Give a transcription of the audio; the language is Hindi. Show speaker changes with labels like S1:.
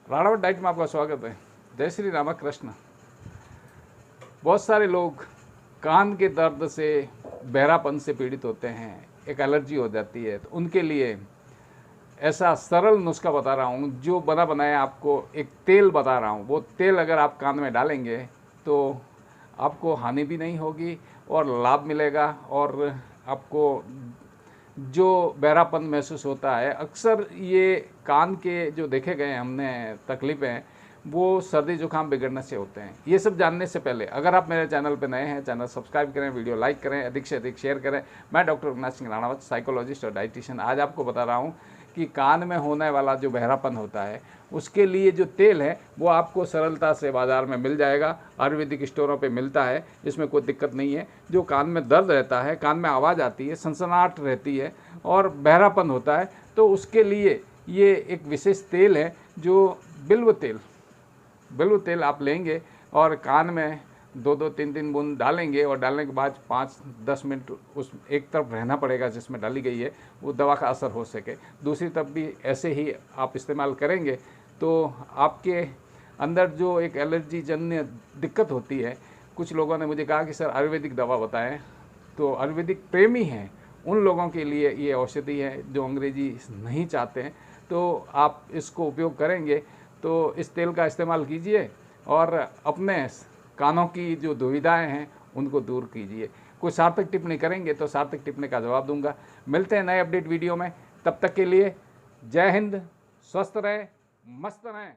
S1: राणावत डाइट में आपका स्वागत है। जय श्री रामकृष्ण। बहुत सारे लोग कान के दर्द से, बहरापन से पीड़ित होते हैं, एक एलर्जी हो जाती है, तो उनके लिए ऐसा सरल नुस्खा बता रहा हूँ, जो बना बनाया आपको एक तेल बता रहा हूँ। वो तेल अगर आप कान में डालेंगे तो आपको हानि भी नहीं होगी और लाभ मिलेगा। और आपको जो बहरापन महसूस होता है, अक्सर ये कान के जो देखे गए हमने तकलीफ़ें, वो सर्दी जुकाम बिगड़ने से होते हैं। ये सब जानने से पहले अगर आप मेरे चैनल पर नए हैं, चैनल सब्सक्राइब करें, वीडियो लाइक करें, अधिक से अधिक शेयर करें। मैं डॉक्टर अविनाश सिंह राणावत, साइकोलॉजिस्ट और डाइटिशियन। आज आपको बता रहा हूँ कि कान में होने वाला जो बहरापन होता है, उसके लिए जो तेल है वो आपको सरलता से बाज़ार में मिल जाएगा। आयुर्वेदिक स्टोरों पे मिलता है, इसमें कोई दिक्कत नहीं है। जो कान में दर्द रहता है, कान में आवाज़ आती है, सनसनाहट रहती है और बहरापन होता है, तो उसके लिए ये एक विशेष तेल है जो बिल्व तेल आप लेंगे और कान में 2-2, 3-3 बूंद डालेंगे और डालने के बाद 5-10 मिनट उस एक तरफ रहना पड़ेगा जिसमें डाली गई है, वो दवा का असर हो सके। दूसरी तरफ भी ऐसे ही आप इस्तेमाल करेंगे तो आपके अंदर जो एक एलर्जी जन्य दिक्कत होती है, कुछ लोगों ने मुझे कहा कि सर आयुर्वेदिक दवा बताएं, तो आयुर्वेदिक प्रेमी हैं उन लोगों के लिए ये औषधि है जो अंग्रेजी नहीं चाहते हैं। तो आप इसको उपयोग करेंगे तो इस तेल का इस्तेमाल कीजिए और अपने कानों की जो दुविधाएं हैं उनको दूर कीजिए। कोई सार्थक टिप्पणी करेंगे तो सार्थक टिप्पणी का जवाब दूंगा। मिलते हैं नए अपडेट वीडियो में, तब तक के लिए जय हिंद, स्वस्थ रहें, मस्त रहें।